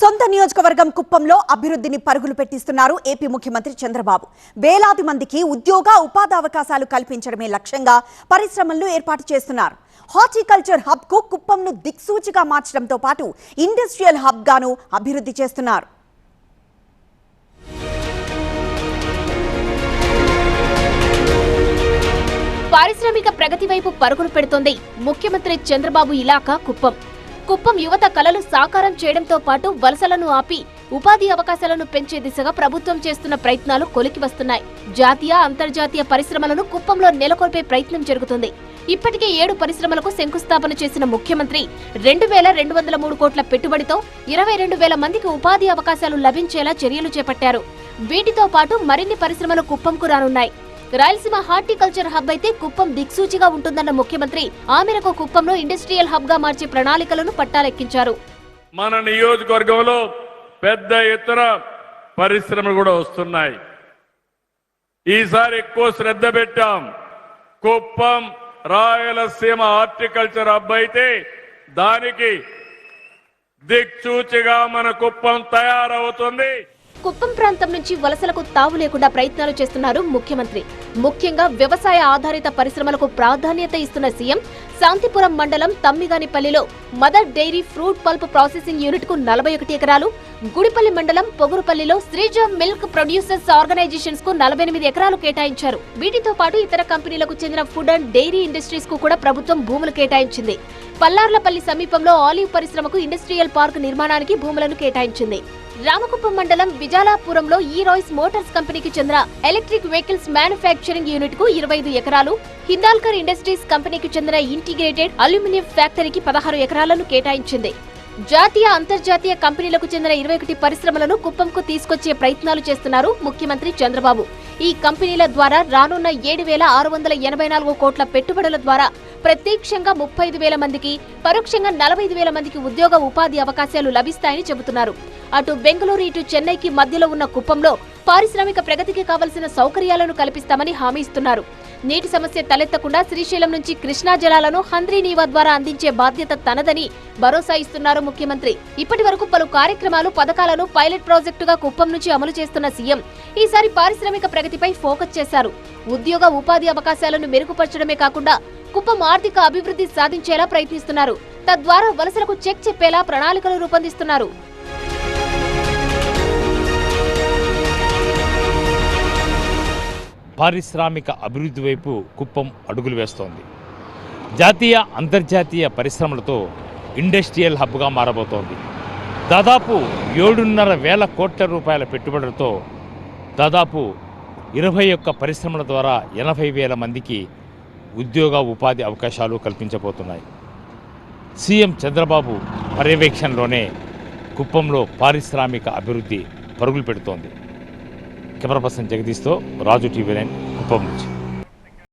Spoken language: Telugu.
సొంత నియోజకవర్గం కుప్పంలో అభివృద్ధిని పరుగులు పెట్టిస్తున్నారు ఏపీ ముఖ్యమంత్రి చంద్రబాబు. వేలాది మందికి ఉద్యోగ ఉపాధి అవకాశాలు కల్పించడమే లక్ష్యంగా పరిశ్రమలను ఏర్పాటు చేస్తున్నారు. హార్టికల్చర్ హబ్ కు కుప్పంను దిక్సూచిగా మార్చడంతో పాటు ఇండస్ట్రియల్ హబ్ గాను అభివృద్ధి చేస్తున్నారు. పారిశ్రామిక ప్రగతి వైపు పరుగులు పెడుతోంది ముఖ్యమంత్రి చంద్రబాబు ఇలాకా కుప్పం. కుప్పం యువత కలలు సాకారం చేయడంతో పాటు వలసలను ఆపి ఉపాధి అవకాశాలను పెంచే దిశగా ప్రభుత్వం చేస్తున్న ప్రయత్నాలు కొలికి వస్తున్నాయి. జాతీయ అంతర్జాతీయ పరిశ్రమలను కుప్పంలో నెలకొల్పే ప్రయత్నం జరుగుతుంది. ఇప్పటికే 7 పరిశ్రమలకు శంకుస్థాపన చేసిన ముఖ్యమంత్రి 2,203 కోట్ల పెట్టుబడితో 22,000 మందికి ఉపాధి అవకాశాలు లభించేలా చర్యలు చేపట్టారు. వీటితో పాటు మరిన్ని పరిశ్రమలు కుప్పంకు రానున్నాయి. రాయలసీమ హార్టికల్చర్ హబ్ అయితే కుప్పం దిక్సూచిగా ఉంటుందన్న ముఖ్యమంత్రి ఆ మేరకు కుప్పంలో ఇండస్ట్రియల్ హబ్ గా మార్చే ప్రణాళికలను పట్టాలెక్కించారు. మన నియోజకవర్గంలో పెద్ద ఎత్తున పరిశ్రమలు కూడా వస్తున్నాయి. ఈసారి ఎక్కువ శ్రద్ధ పెట్టాం. కుప్పం రాయలసీమ హార్టికల్చర్ హబ్ అయితే దానికి దిక్సూచిగా మన కుప్పం తయారవుతుంది. కుప్పం ప్రాంతం నుంచి వలసలకు తావు లేకుండా ప్రయత్నాలు చేస్తున్నారు ముఖ్యమంత్రి. ముఖ్యంగా వ్యవసాయ ఆధారిత పరిశ్రమలకు ప్రాధాన్యత ఇస్తున్న సీఎం శాంతిపురం మండలం తమ్మిగానిపల్లిలో Mother Dairy fruit pulp processing unit కు 41 ఎకరాలు, గుడిపల్లి మండలం పొగురుపల్లిలో శ్రీజ మిల్క్ ప్రొడ్యూసర్స్ ఆర్గనైజేషన్స్ కు 48 ఎకరాలు కేటాయించారు. వీటితో పాటు ఇతర కంపెనీలకు చెందిన ఫుడ్ అండ్ డైరీ ఇండస్ట్రీస్ కు కూడా ప్రభుత్వం భూములు కేటాయించింది. పల్లార్లపల్లి సమీపంలో ఆలివ్ పరిశ్రమకు ఇండస్ట్రియల్ పార్క్ నిర్మాణానికి భూములను కేటాయించింది. రామకుప్పం మండలం విజాలాపురంలో ఈ రాయ్స్ మోటార్స్ కంపెనీకి చెందిన ఎలక్ట్రిక్ వెహికల్స్ మ్యానుఫ్యాక్చరింగ్ యూనిట్ కు 25 ఎకరాలు, హిందాల్కర్ ఇండస్ట్రీస్ కంపెనీకి చెందిన ఇంటిగ్రేటెడ్ అల్యూమినియం ఫ్యాక్టరీకి 16 ఎకరాలను కేటాయించింది. జాతీయ అంతర్జాతీయ కంపెనీలకు చెందిన 21 పరిశ్రమలను కుప్పంకు తీసుకొచ్చే ప్రయత్నాలు చేస్తున్నారు ముఖ్యమంత్రి చంద్రబాబు. ఈ కంపెనీల ద్వారా రానున్న 7,684 కోట్ల పెట్టుబడుల ద్వారా ప్రత్యక్షంగా 35,000 మందికి, పరోక్షంగా 45,000 మందికి ఉద్యోగ ఉపాధి అవకాశాలు లభిస్తాయని చెబుతున్నారు. అటు బెంగళూరు ఇటు చెన్నైకి మధ్యలో ఉన్న కుప్పంలో పారిశ్రామిక ప్రగతికి కావలసిన సౌకర్యాలను కల్పిస్తామని హామీ ఇస్తున్నారు. నీటి సమస్య తలెత్తకుండా శ్రీశైలం నుంచి కృష్ణా జలాలను హంద్రీ నీవా ద్వారా అందించే బాధ్యత తనదని భరోసా ఇస్తున్నారు ముఖ్యమంత్రి. ఇప్పటి వరకు పలు కార్యక్రమాలు, పథకాలను పైలట్ ప్రాజెక్టుగా కుప్పం నుంచి అమలు చేస్తున్న సీఎం ఈసారి పారిశ్రామిక ప్రగతిపై ఫోకస్ చేశారు. ఉద్యోగ ఉపాధి అవకాశాలను మెరుగుపరచడమే కాకుండా కుప్పం ఆర్థిక అభివృద్ధి సాధించేలా ప్రయత్నిస్తున్నారు. తద్వారా వలసలకు చెక్ చెప్పేలా ప్రణాళికలు రూపొందిస్తున్నారు. పారిశ్రామిక అభివృద్ధి వైపు కుప్పం అడుగులు వేస్తోంది. జాతీయ అంతర్జాతీయ పరిశ్రమలతో ఇండస్ట్రియల్ హబ్గా మారబోతోంది. దాదాపు 7,500 కోట్ల రూపాయల పెట్టుబడులతో దాదాపు 21 పరిశ్రమల ద్వారా 80,000 మందికి ఉద్యోగ ఉపాధి అవకాశాలు కల్పించబోతున్నాయి. సీఎం చంద్రబాబు పర్యవేక్షణలోనే కుప్పంలో పారిశ్రామిక అభివృద్ధి పరుగులు పెడుతోంది. కెమెరా పర్సన్ జగదీష్తో రాజు టీవీ 9 కుప్పం నుంచి.